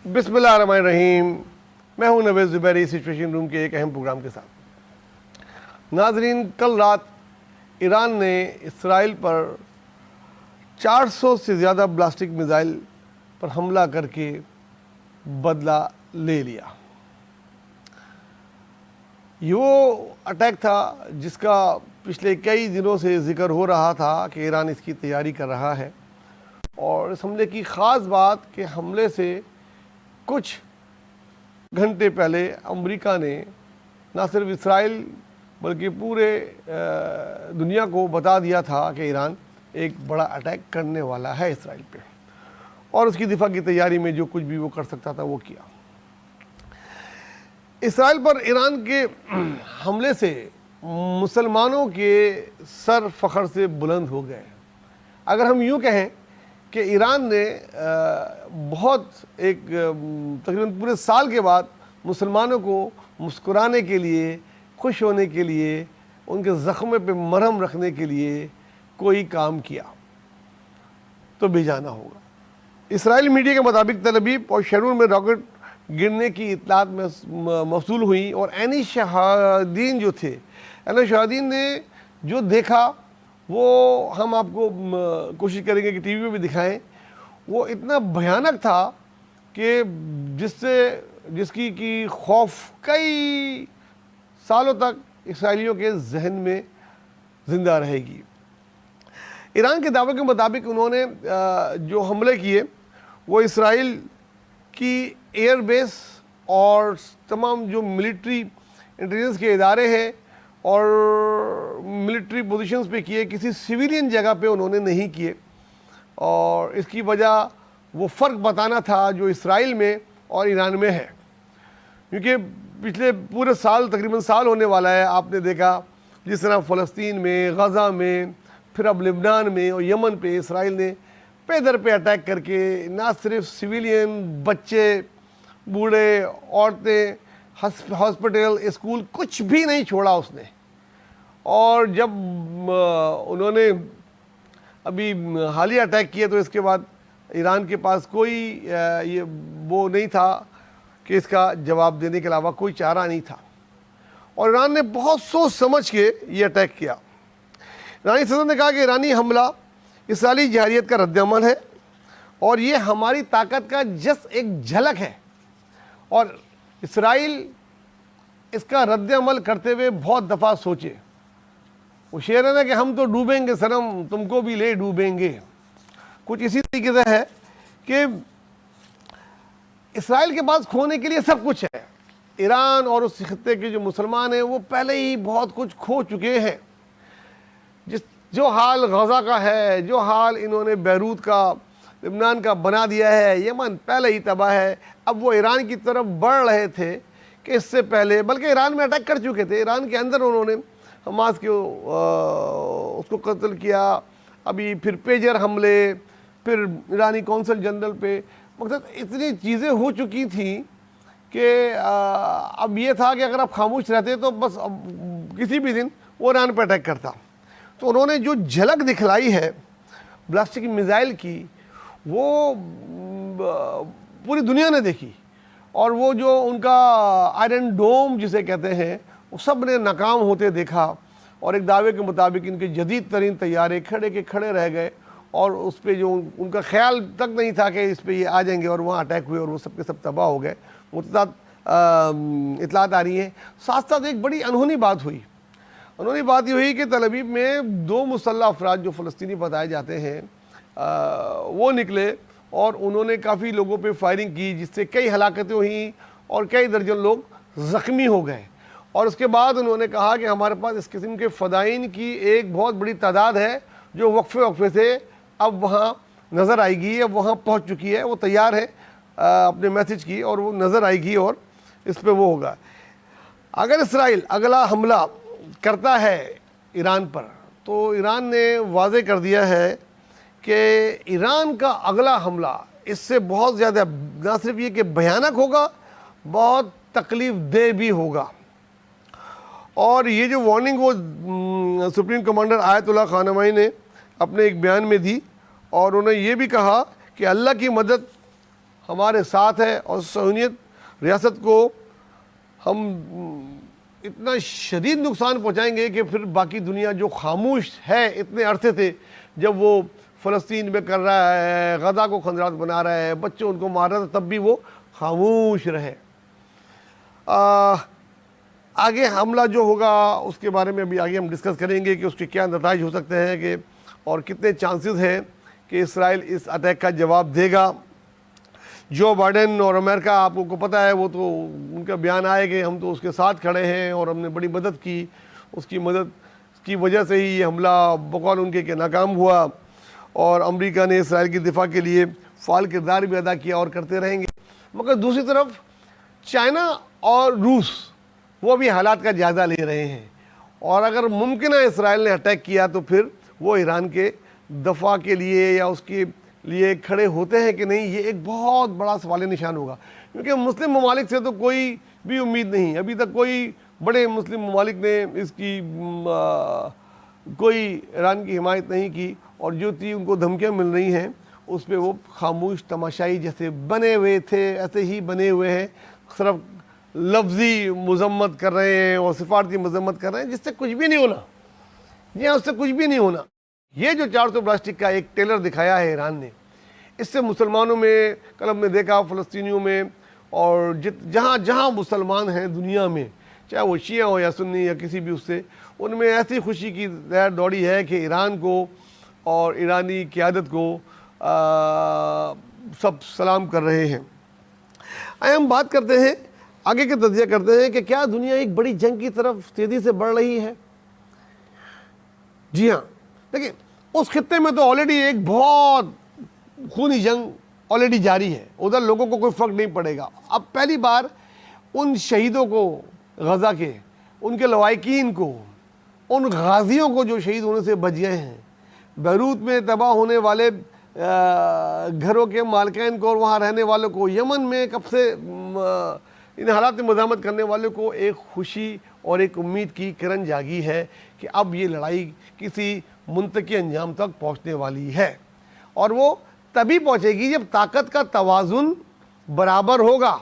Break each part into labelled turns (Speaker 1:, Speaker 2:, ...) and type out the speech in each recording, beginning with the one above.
Speaker 1: بسم اللہ الرحمن الرحیم. میں ہوں نویز زبیری سچویشن روم کے ایک اہم پروگرام کے ساتھ. ناظرین، کل رات ایران نے اسرائیل پر 400 سے زیادہ بلاسٹک میزائل پر حملہ کر کے بدلہ لے لیا. یہ وہ اٹیک تھا جس کا پچھلے کئی دنوں سے ذکر ہو رہا تھا کہ ایران اس کی تیاری کر رہا ہے. اور اس حملے کی خاص بات کہ حملے سے کچھ گھنٹے پہلے امریکہ نے نہ صرف اسرائیل بلکہ پورے دنیا کو بتا دیا تھا کہ ایران ایک بڑا اٹیک کرنے والا ہے اسرائیل پہ، اور اس کی دفاع کی تیاری میں جو کچھ بھی وہ کر سکتا تھا وہ کیا. اسرائیل پر ایران کے حملے سے مسلمانوں کے سر فخر سے بلند ہو گئے. اگر ہم یوں کہیں کہ ایران نے بہت ایک تقریباً پورے سال کے بعد مسلمانوں کو مسکرانے کے لیے، خوش ہونے کے لیے، ان کے زخمے پہ مرہم رکھنے کے لیے کوئی کام کیا تو بے جانا ہوگا. اسرائیلی میڈیا کے مطابق تل ابیب اور شارون میں راکٹ گرنے کی اطلاعات موصول ہوئیں، اور عینی شہادین جو تھے، عینی شہادین نے جو دیکھا وہ ہم آپ کو کوشش کریں گے کہ ٹی وی پہ بھی دکھائیں. وہ اتنا بھیانک تھا کہ جس کی خوف کئی سالوں تک اسرائیلیوں کے ذہن میں زندہ رہے گی. ایران کے دعوے کے مطابق انہوں نے جو حملے کیے وہ اسرائیل کی ایئر بیس اور تمام جو ملٹری انٹیلیجنس کے ادارے ہیں اور ملٹری پوزیشنز پہ کیے، کسی سویلین جگہ پہ انہوں نے نہیں کیے. اور اس کی وجہ وہ فرق بتانا تھا جو اسرائیل میں اور ایران میں ہے، کیونکہ پچھلے پورے سال تقریباً سال ہونے والا ہے. آپ نے دیکھا جس طرح فلسطین میں، غزہ میں، پھر اب لبنان میں اور یمن پہ اسرائیل نے پے در پہ اٹیک کر کے نہ صرف سویلین، بچے، بوڑھے، عورتیں، ہاسپٹل، اسکول، کچھ بھی نہیں چھوڑا اس نے. اور جب انہوں نے ابھی حالیہ اٹیک کیا تو اس کے بعد ایران کے پاس کوئی یہ وہ نہیں تھا کہ اس کا جواب دینے کے علاوہ کوئی چارہ نہیں تھا، اور ایران نے بہت سوچ سمجھ کے یہ اٹیک کیا. ایرانی صدر نے کہا کہ ایرانی حملہ اسرائیلی جارحیت کا رد عمل ہے، اور یہ ہماری طاقت کا جس ایک جھلک ہے، اور اسرائیل اس کا رد عمل کرتے ہوئے بہت دفعہ سوچے. وہ شعر ہے نا کہ ہم تو ڈوبیں گے صنم، تم کو بھی لے ڈوبیں گے. کچھ اسی طریقے سے ہے کہ اسرائیل کے پاس کھونے کے لیے سب کچھ ہے. ایران اور اس خطے کے جو مسلمان ہیں وہ پہلے ہی بہت کچھ کھو چکے ہیں. جو حال غزہ کا ہے، جو حال انہوں نے بیروت کا، لبنان کا بنا دیا ہے، یمن پہلے ہی تباہ ہے. اب وہ ایران کی طرف بڑھ رہے تھے کہ اس سے پہلے بلکہ ایران میں اٹیک کر چکے تھے. ایران کے اندر انہوں نے حماس کے اس کو قتل کیا. ابھی پھر پیجر حملے، پھر ایرانی کونسل جنرل پہ. مقصد اتنی چیزیں ہو چکی تھیں کہ اب یہ تھا کہ اگر آپ خاموش رہتے تو بس کسی بھی دن وہ ایران پہ اٹیک کرتا. تو انہوں نے جو جھلک دکھلائی ہے بلاسٹک میزائل کی وہ پوری دنیا نے دیکھی، اور وہ جو ان کا آئرن ڈوم جسے کہتے ہیں وہ سب نے ناکام ہوتے دیکھا. اور ایک دعوے کے مطابق ان کے جدید ترین طیارے کھڑے کے کھڑے رہ گئے، اور اس پہ جو ان کا خیال تک نہیں تھا کہ اس پہ یہ آ جائیں گے، اور وہاں اٹیک ہوئے اور وہ سب کے سب تباہ ہو گئے. متعدد اطلاعات آ رہی ہیں. ساتھ ساتھ ایک بڑی انہونی بات ہوئی. انہوں نے بات یہ ہوئی کہ تل ابیب میں 2 مسلح افراد جو فلسطینی بتائے جاتے ہیں وہ نکلے، اور انہوں نے کافی لوگوں پہ فائرنگ کی جس سے کئی ہلاکتیں ہوئیں اور کئی درجن لوگ زخمی ہو گئے. اور اس کے بعد انہوں نے کہا کہ ہمارے پاس اس قسم کے فدائین کی ایک بہت بڑی تعداد ہے جو وقفے سے اب وہاں نظر آئے گی، اب وہاں پہنچ چکی ہے، وہ تیار ہے اپنے میسج کی، اور وہ نظر آئے گی اور اس پہ وہ ہوگا. اگر اسرائیل اگلا حملہ کرتا ہے ایران پر تو ایران نے واضح کر دیا ہے کہ ایران کا اگلا حملہ اس سے بہت زیادہ نہ صرف یہ کہ بھیانک ہوگا، بہت تکلیف دہ بھی ہوگا. اور یہ جو وارننگ وہ سپریم کمانڈر آیت اللہ خامنئی نے اپنے ایک بیان میں دی، اور انہوں نے یہ بھی کہا کہ اللہ کی مدد ہمارے ساتھ ہے، اور صہیونیت ریاست کو ہم اتنا شدید نقصان پہنچائیں گے کہ پھر باقی دنیا جو خاموش ہے اتنے عرصے سے، جب وہ فلسطین میں کر رہا ہے، غزہ کو خندرات بنا رہا ہے، بچوں ان کو مار رہا تھا، تب بھی وہ خاموش رہے۔ آگے حملہ جو ہوگا اس کے بارے میں ابھی آگے ہم ڈسکس کریں گے کہ اس کے کیا نتائج ہو سکتے ہیں، کہ اور کتنے چانسز ہیں کہ اسرائیل اس اٹیک کا جواب دے گا۔ جو بائیڈن اور امریکہ، آپ کو پتہ ہے، وہ تو ان کا بیان آئے کہ ہم تو اس کے ساتھ کھڑے ہیں اور ہم نے بڑی مدد کی، اس کی مدد کی وجہ سے ہی یہ حملہ بقول ان کے کہ ناکام ہوا، اور امریکہ نے اسرائیل کی دفاع کے لیے فعال کردار بھی ادا کیا اور کرتے رہیں گے۔ مگر دوسری طرف چائنا اور روس وہ بھی حالات کا جائزہ لے رہے ہیں، اور اگر ممکن ہے اسرائیل نے اٹیک کیا تو پھر وہ ایران کے دفاع کے لیے یا اس کے لیے کھڑے ہوتے ہیں کہ نہیں، یہ ایک بہت بڑا سوال نشان ہوگا، کیونکہ مسلم ممالک سے تو کوئی بھی امید نہیں، ابھی تک کوئی بڑے مسلم ممالک نے اس کی کوئی ایران کی حمایت نہیں کی، اور جو تھی ان کو دھمکیاں مل رہی ہیں اس پہ وہ خاموش تماشائی جیسے بنے ہوئے تھے ایسے ہی بنے ہوئے ہیں، صرف لفظی مذمت کر رہے ہیں اور سفارتی مذمت کر رہے ہیں، جس سے کچھ بھی نہیں ہونا، جی ہاں، اس سے کچھ بھی نہیں ہونا۔ یہ جو 400 پلاسٹک کا ایک ٹیلر دکھایا ہے ایران نے، اس سے مسلمانوں میں، کل ہم نے دیکھا فلسطینیوں میں، اور جہاں جہاں مسلمان ہیں دنیا میں، چاہے وہ شیعہ ہو یا سنی یا کسی بھی، اس سے ان میں ایسی خوشی کی لہر دوڑی ہے کہ ایران کو اور ایرانی قیادت کو سب سلام کر رہے ہیں۔ ہم بات کرتے ہیں، آگے کے تجزیہ کرتے ہیں کہ کیا دنیا ایک بڑی جنگ کی طرف تیزی سے بڑھ رہی ہے؟ جی ہاں، دیکھیں اس خطے میں تو آلریڈی ایک بہت خونی جنگ آلریڈی جاری ہے، ادھر لوگوں کو کوئی فرق نہیں پڑے گا۔ اب پہلی بار ان شہیدوں کو، غزہ کے ان کے لواحقین کو، ان غازیوں کو جو شہید ہونے سے بچ گئے ہیں، بیروت میں تباہ ہونے والے گھروں کے مالکین کو اور وہاں رہنے والوں کو، یمن میں کب سے ان حالات میں مزاحمت کرنے والوں کو ایک خوشی اور ایک امید کی کرن جاگی ہے کہ اب یہ لڑائی کسی منطقی انجام تک پہنچنے والی ہے، اور وہ تبھی پہنچے گی جب طاقت کا توازن برابر ہوگا۔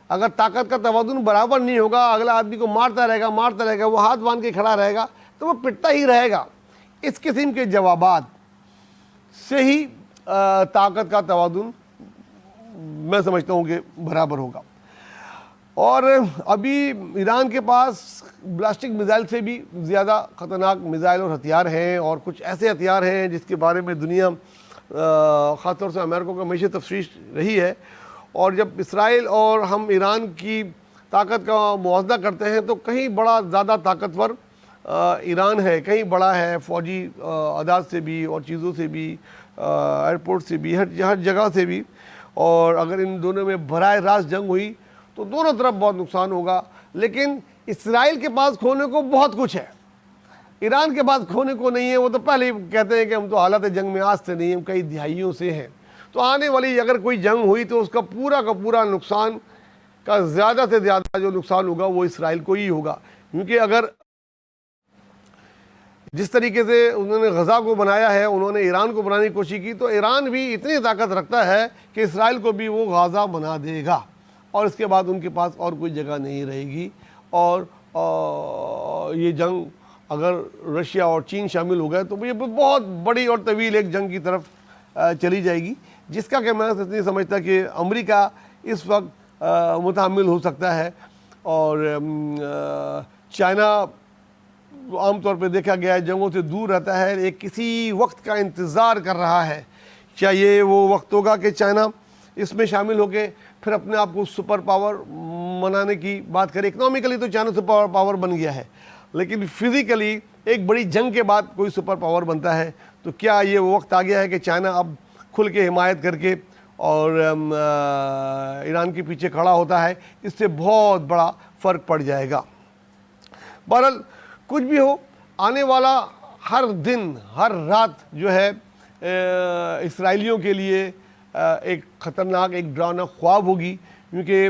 Speaker 1: اگر طاقت کا توازن برابر نہیں ہوگا، اگلا آدمی کو مارتا رہے گا، وہ ہاتھ باندھ کے کھڑا رہے گا تو وہ پٹتا ہی رہے گا۔ اس قسم کے جوابات سے ہی طاقت کا توازن میں سمجھتا ہوں کہ برابر ہوگا۔ اور ابھی ایران کے پاس بلاسٹک میزائل سے بھی زیادہ خطرناک میزائل اور ہتھیار ہیں، اور کچھ ایسے ہتھیار ہیں جس کے بارے میں دنیا خاص طور سے امریکہ کو ہمیشہ تفتیش رہی ہے، اور جب اسرائیل اور ہم ایران کی طاقت کا موازنہ کرتے ہیں تو کہیں بڑا زیادہ طاقتور ایران ہے، کہیں بڑا ہے فوجی اعداد سے بھی اور چیزوں سے بھی، ایئرپورٹ سے بھی، ہر جگہ سے بھی، اور اگر ان دونوں میں براہ راست جنگ ہوئی تو دونوں طرف بہت نقصان ہوگا۔ لیکن اسرائیل کے پاس کھونے کو بہت کچھ ہے، ایران کے پاس کھونے کو نہیں ہے۔ وہ تو پہلے ہی کہتے ہیں کہ ہم تو حالت جنگ میں آج سے نہیں، ہم کئی دہائیوں سے ہیں۔ تو آنے والی اگر کوئی جنگ ہوئی تو اس کا پورا نقصان کا زیادہ سے زیادہ جو نقصان ہوگا وہ اسرائیل کو ہی ہوگا، کیونکہ اگر جس طریقے سے انہوں نے غزہ کو بنایا ہے، انہوں نے ایران کو بنانے کی کوشش کی، تو ایران بھی اتنی طاقت رکھتا ہے کہ اسرائیل کو بھی وہ غزہ بنا دے گا، اور اس کے بعد ان کے پاس اور کوئی جگہ نہیں رہے گی، اور یہ جنگ اگر رشیا اور چین شامل ہو گئے تو یہ بہت بڑی اور طویل ایک جنگ کی طرف چلی جائے گی، جس کا کہ میں نہیں سمجھتا کہ امریکہ اس وقت متحمل ہو سکتا ہے۔ اور چائنا عام طور پہ دیکھا گیا ہے جنگوں سے دور رہتا ہے، ایک کسی وقت کا انتظار کر رہا ہے، کیا یہ وہ وقت ہوگا کہ چائنا اس میں شامل ہو کے پھر اپنے آپ کو سپر پاور منانے کی بات کرے؟ اکنامکلی تو چائنا سپر پاور بن گیا ہے، لیکن فزیکلی ایک بڑی جنگ کے بعد کوئی سپر پاور بنتا ہے تو کیا یہ وہ وقت آ گیا ہے کہ چائنا اب کھل کے حمایت کر کے اور ایران کے پیچھے کھڑا ہوتا ہے؟ اس سے بہت بڑا فرق پڑ جائے گا۔ بہرحال کچھ بھی ہو، آنے والا ہر دن ہر رات جو ہے اسرائیلیوں کے لیے ایک خطرناک، ایک ڈراؤنا خواب ہوگی، کیونکہ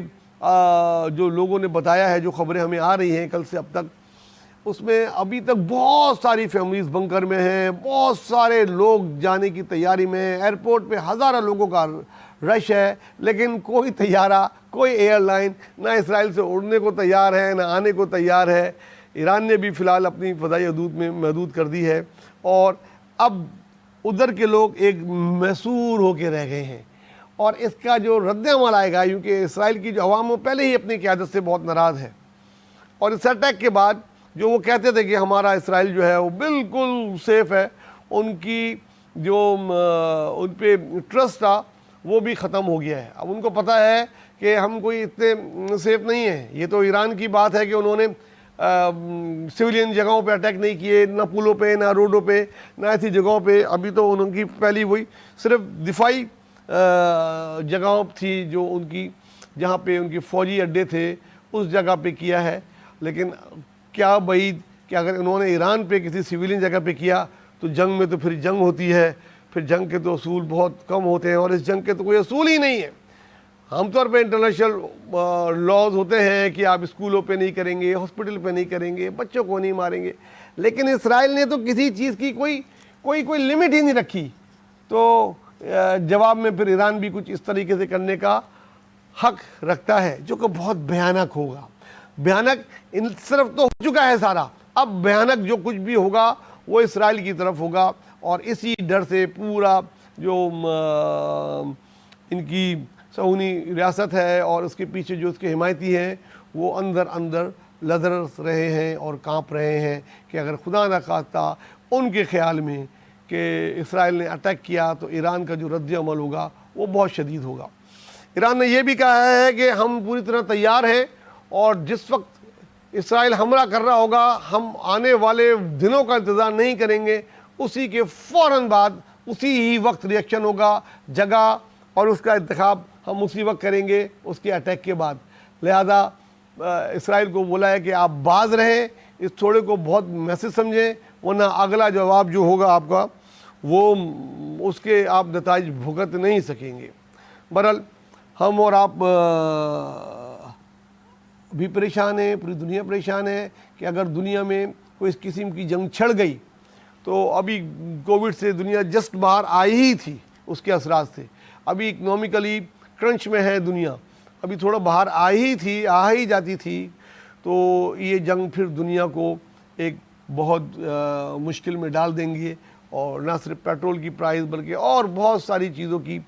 Speaker 1: جو لوگوں نے بتایا ہے، جو خبریں ہمیں آ رہی ہیں کل سے اب تک، اس میں ابھی تک بہت ساری فیملیز بنکر میں ہیں، بہت سارے لوگ جانے کی تیاری میں ہیں، ایئرپورٹ پہ ہزاروں لوگوں کا رش ہے، لیکن کوئی طیارہ، کوئی ایئر لائن نہ اسرائیل سے اڑنے کو تیار ہے نہ آنے کو تیار ہے۔ ایران نے بھی فی الحال اپنی فضائی حدود میں محدود کر دی ہے، اور اب ادھر کے لوگ ایک محصور ہو کے رہ گئے ہیں، اور اس کا جو رد عمل آئے گا، کیونکہ اسرائیل کی جو عوام پہلے ہی اپنی قیادت سے بہت ناراض ہے، اور اس اٹیک کے بعد جو وہ کہتے تھے کہ ہمارا اسرائیل جو ہے وہ بالکل سیف ہے، ان کی جو ان پہ ٹرسٹ تھا وہ بھی ختم ہو گیا ہے۔ اب ان کو پتہ ہے کہ ہم کوئی اتنے سیف نہیں ہیں۔ یہ تو ایران کی بات ہے کہ انہوں نے سویلین جگہوں پہ اٹیک نہیں کیے، نہ پلوں پہ، نہ روڈوں پہ، نہ ایسی جگہوں پہ۔ ابھی تو ان کی پہلی وہی صرف دفاعی جگہوں تھی جو ان کی، جہاں پہ ان کی فوجی اڈے تھے، اس جگہ پہ کیا ہے۔ لیکن کیا بعید کہ اگر انہوں نے ایران پہ کسی سویلین جگہ پہ کیا تو جنگ میں تو پھر جنگ ہوتی ہے، پھر جنگ کے تو اصول بہت کم ہوتے ہیں، اور اس جنگ کے تو کوئی اصول ہی نہیں ہے۔ عام طور پہ انٹرنیشنل لاز ہوتے ہیں کہ آپ اسکولوں پہ نہیں کریں گے، ہاسپٹل پہ نہیں کریں گے، بچوں کو نہیں ماریں گے، لیکن اسرائیل نے تو کسی چیز کی کوئی لمٹ ہی نہیں رکھی۔ تو جواب میں پھر ایران بھی کچھ اس طریقے سے کرنے کا حق رکھتا ہے، جو کہ بہت بھیانک ہوگا۔ بھیانک صرف تو ہو چکا ہے سارا، اب بھیانک جو کچھ بھی ہوگا وہ اسرائیل کی طرف ہوگا، اور اسی ڈر سے پورا جو ان کی صہیونی ریاست ہے اور اس کے پیچھے جو اس کے حمایتی ہیں وہ اندر اندر لرز رہے ہیں اور کانپ رہے ہیں کہ اگر خدا نہ خواستہ ان کے خیال میں کہ اسرائیل نے اٹیک کیا تو ایران کا جو رد عمل ہوگا وہ بہت شدید ہوگا۔ ایران نے یہ بھی کہا ہے کہ ہم پوری طرح تیار ہیں، اور جس وقت اسرائیل حملہ کر رہا ہوگا ہم آنے والے دنوں کا انتظار نہیں کریں گے، اسی کے فوراً بعد اسی ہی وقت ریئیکشن ہوگا، جگہ اور اس کا انتخاب ہم اسی وقت کریں گے اس کے اٹیک کے بعد۔ لہذا اسرائیل کو بولا ہے کہ آپ باز رہیں، اس تھوڑے کو بہت میسج سمجھیں، ورنہ اگلا جواب جو ہوگا آپ کا وہ اس کے آپ نتائج بھگت نہیں سکیں گے۔ بہرحال ہم اور آپ بھی پریشان ہیں، پوری دنیا پریشان ہے کہ اگر دنیا میں کوئی اس قسم کی جنگ چھڑ گئی تو ابھی کووڈ سے دنیا جسٹ باہر آئی ہی تھی، اس کے اثرات سے ابھی اکنامکلی کرنچ میں ہے دنیا، ابھی تھوڑا باہر آ ہی جاتی تھی، تو یہ جنگ پھر دنیا کو ایک بہت مشکل میں ڈال دیں گے، اور نہ صرف پیٹرول کی پرائز بلکہ اور بہت ساری چیزوں کی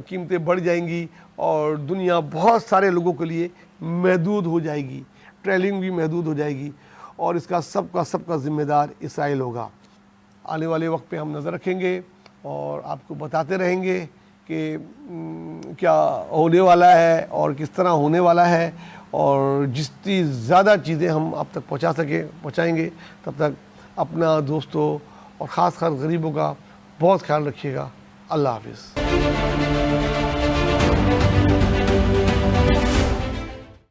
Speaker 1: قیمتیں بڑھ جائیں گی، اور دنیا بہت سارے لوگوں کے لیے محدود ہو جائے گی، ٹریولنگ بھی محدود ہو جائے گی، اور اس کا سب کا ذمہ دار اسرائیل ہوگا۔ آنے والے وقت پہ ہم نظر رکھیں گے اور آپ کو بتاتے رہیں گے کہ کیا ہونے والا ہے اور کس طرح ہونے والا ہے، اور جتنی زیادہ چیزیں ہم آپ تک پہنچائیں گے۔ تب تک اپنا، دوستوں اور خاص غریبوں کا بہت خیال رکھیے گا۔ اللہ حافظ۔